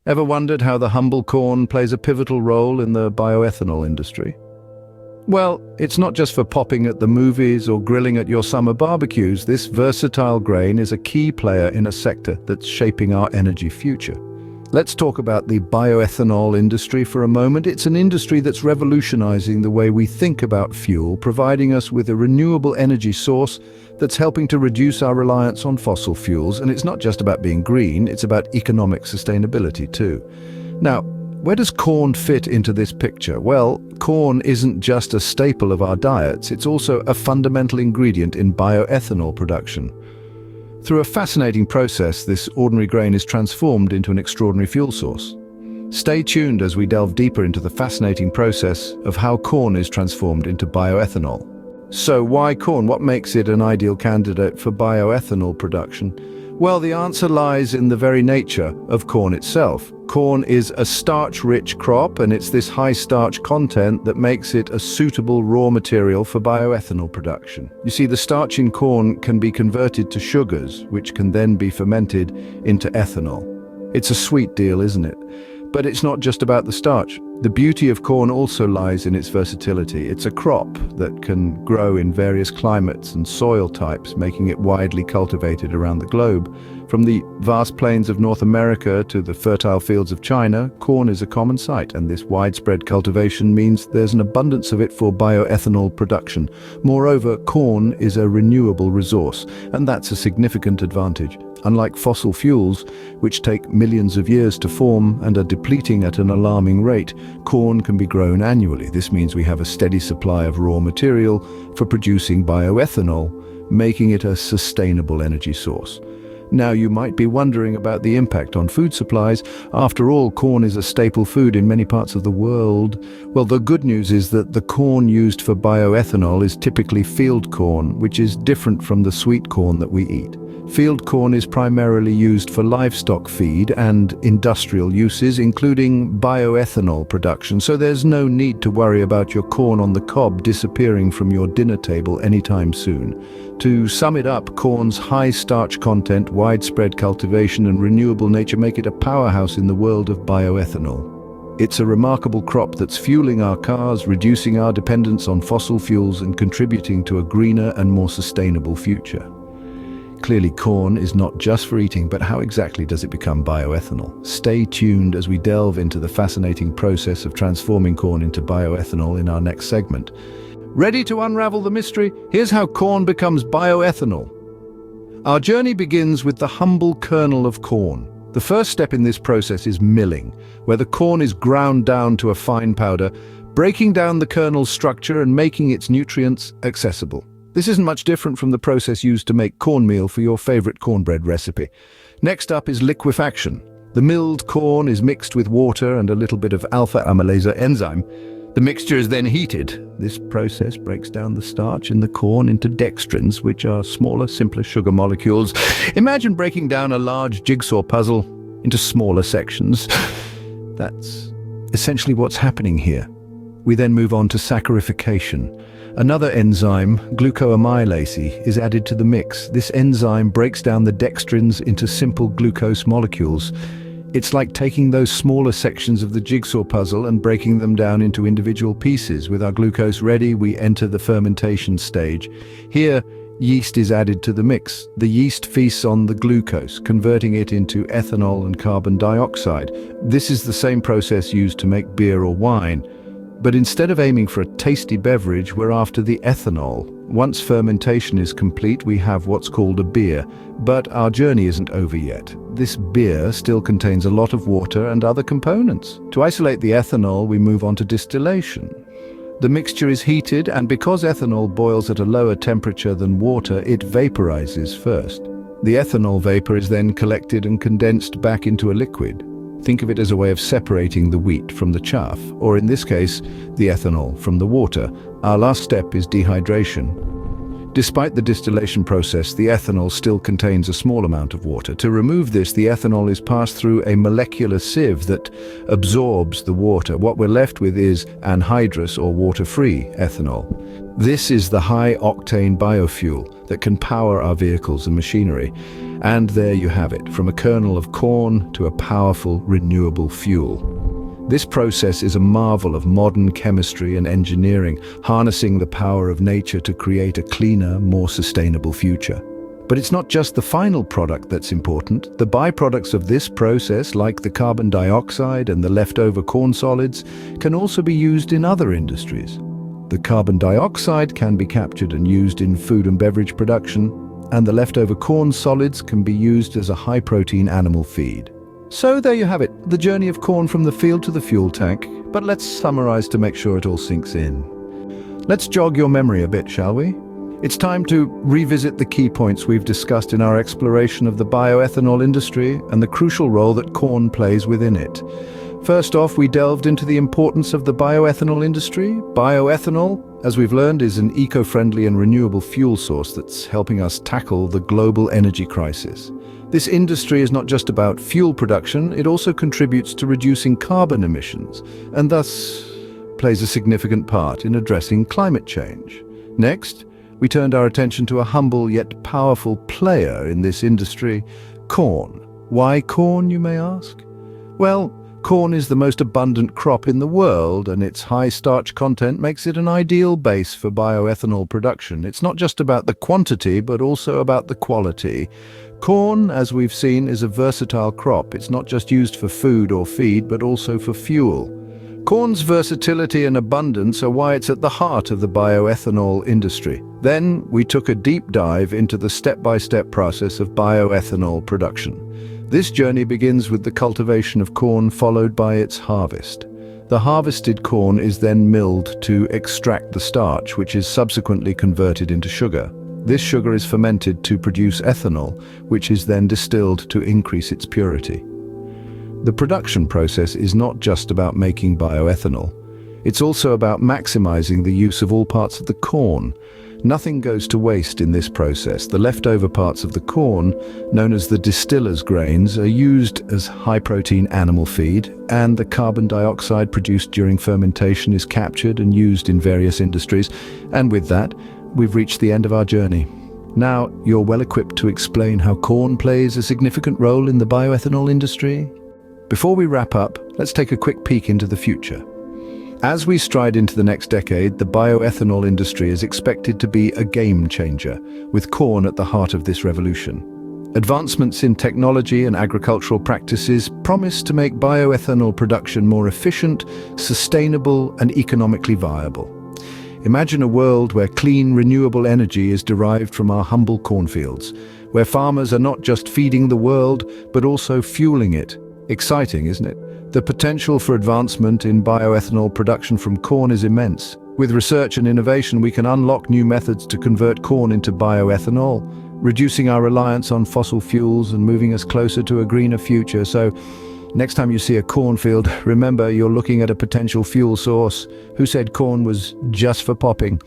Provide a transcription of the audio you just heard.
Ever wondered how the humble corn plays a pivotal role in the bioethanol industry? Well, it's not just for popping at the movies or grilling at your summer barbecues. This versatile grain is a key player in a sector that's shaping our energy future. Let's talk about the bioethanol industry for a moment. It's an industry that's revolutionizing the way we think about fuel, providing us with a renewable energy source that's helping to reduce our reliance on fossil fuels. And it's not just about being green, it's about economic sustainability too. Now, where does corn fit into this picture? Well, corn isn't just a staple of our diets, it's also a fundamental ingredient in bioethanol production. Through a fascinating process, this ordinary grain is transformed into an extraordinary fuel source. Stay tuned as we delve deeper into the fascinating process of how corn is transformed into bioethanol. So why corn? What makes it an ideal candidate for bioethanol production? Well, the answer lies in the very nature of corn itself. Corn is a starch-rich crop, and it's this high starch content that makes it a suitable raw material for bioethanol production. You see, the starch in corn can be converted to sugars, which can then be fermented into ethanol. It's a sweet deal, isn't it? But it's not just about the starch. The beauty of corn also lies in its versatility. It's a crop that can grow in various climates and soil types, making it widely cultivated around the globe. From the vast plains of North America to the fertile fields of China, corn is a common sight, and this widespread cultivation means there's an abundance of it for bioethanol production. Moreover, corn is a renewable resource, and that's a significant advantage. Unlike fossil fuels, which take millions of years to form and are depleting at an alarming rate, corn can be grown annually. This means we have a steady supply of raw material for producing bioethanol, making it a sustainable energy source. Now, you might be wondering about the impact on food supplies. After all, corn is a staple food in many parts of the world. Well, the good news is that the corn used for bioethanol is typically field corn, which is different from the sweet corn that we eat. Field corn is primarily used for livestock feed and industrial uses, including bioethanol production, so there's no need to worry about your corn on the cob disappearing from your dinner table anytime soon. To sum it up, corn's high starch content, widespread cultivation, and renewable nature make it a powerhouse in the world of bioethanol. It's a remarkable crop that's fueling our cars, reducing our dependence on fossil fuels, and contributing to a greener and more sustainable future. Clearly, corn is not just for eating, but how exactly does it become bioethanol? Stay tuned as we delve into the fascinating process of transforming corn into bioethanol in our next segment. Ready to unravel the mystery? Here's how corn becomes bioethanol. Our journey begins with the humble kernel of corn. The first step in this process is milling, where the corn is ground down to a fine powder, breaking down the kernel's structure and making its nutrients accessible. This isn't much different from the process used to make cornmeal for your favorite cornbread recipe. Next up is liquefaction. The milled corn is mixed with water and a little bit of alpha amylase enzyme. The mixture is then heated. This process breaks down the starch in the corn into dextrins, which are smaller, simpler sugar molecules. Imagine breaking down a large jigsaw puzzle into smaller sections. That's essentially what's happening here. We then move on to saccharification. Another enzyme, glucoamylase, is added to the mix. This enzyme breaks down the dextrins into simple glucose molecules. It's like taking those smaller sections of the jigsaw puzzle and breaking them down into individual pieces. With our glucose ready, we enter the fermentation stage. Here, yeast is added to the mix. The yeast feasts on the glucose, converting it into ethanol and carbon dioxide. This is the same process used to make beer or wine. But instead of aiming for a tasty beverage, we're after the ethanol. Once fermentation is complete, we have what's called a beer. But our journey isn't over yet. This beer still contains a lot of water and other components. To isolate the ethanol, we move on to distillation. The mixture is heated, and because ethanol boils at a lower temperature than water, it vaporizes first. The ethanol vapor is then collected and condensed back into a liquid. Think of it as a way of separating the wheat from the chaff, or in this case, the ethanol from the water. Our last step is dehydration. Despite the distillation process, the ethanol still contains a small amount of water. To remove this, the ethanol is passed through a molecular sieve that absorbs the water. What we're left with is anhydrous or water-free ethanol. This is the high-octane biofuel that can power our vehicles and machinery. And there you have it, from a kernel of corn to a powerful, renewable fuel. This process is a marvel of modern chemistry and engineering, harnessing the power of nature to create a cleaner, more sustainable future. But it's not just the final product that's important. The byproducts of this process, like the carbon dioxide and the leftover corn solids, can also be used in other industries. The carbon dioxide can be captured and used in food and beverage production, and the leftover corn solids can be used as a high-protein animal feed. So there you have it, the journey of corn from the field to the fuel tank. But let's summarize to make sure it all sinks in. Let's jog your memory a bit, shall we? It's time to revisit the key points we've discussed in our exploration of the bioethanol industry and the crucial role that corn plays within it. First off, we delved into the importance of the bioethanol industry. Bioethanol, as we've learned, is an eco-friendly and renewable fuel source that's helping us tackle the global energy crisis. This industry is not just about fuel production, it also contributes to reducing carbon emissions, and thus plays a significant part in addressing climate change. Next, we turned our attention to a humble yet powerful player in this industry, corn. Why corn, you may ask? Well, corn is the most abundant crop in the world, and its high starch content makes it an ideal base for bioethanol production. It's not just about the quantity, but also about the quality. Corn, as we've seen, is a versatile crop. It's not just used for food or feed, but also for fuel. Corn's versatility and abundance are why it's at the heart of the bioethanol industry. Then we took a deep dive into the step-by-step process of bioethanol production. This journey begins with the cultivation of corn, followed by its harvest. The harvested corn is then milled to extract the starch, which is subsequently converted into sugar. This sugar is fermented to produce ethanol, which is then distilled to increase its purity. The production process is not just about making bioethanol. It's also about maximizing the use of all parts of the corn. Nothing goes to waste in this process. The leftover parts of the corn, known as the distiller's grains, are used as high-protein animal feed, and the carbon dioxide produced during fermentation is captured and used in various industries. And with that, we've reached the end of our journey. Now, you're well equipped to explain how corn plays a significant role in the bioethanol industry. Before we wrap up, let's take a quick peek into the future. As we stride into the next decade, the bioethanol industry is expected to be a game changer, with corn at the heart of this revolution. Advancements in technology and agricultural practices promise to make bioethanol production more efficient, sustainable, and economically viable. Imagine a world where clean, renewable energy is derived from our humble cornfields, where farmers are not just feeding the world, but also fueling it. Exciting, isn't it? The potential for advancement in bioethanol production from corn is immense. With research and innovation, we can unlock new methods to convert corn into bioethanol, reducing our reliance on fossil fuels and moving us closer to a greener future. So, next time you see a cornfield, remember you're looking at a potential fuel source. Who said corn was just for popping?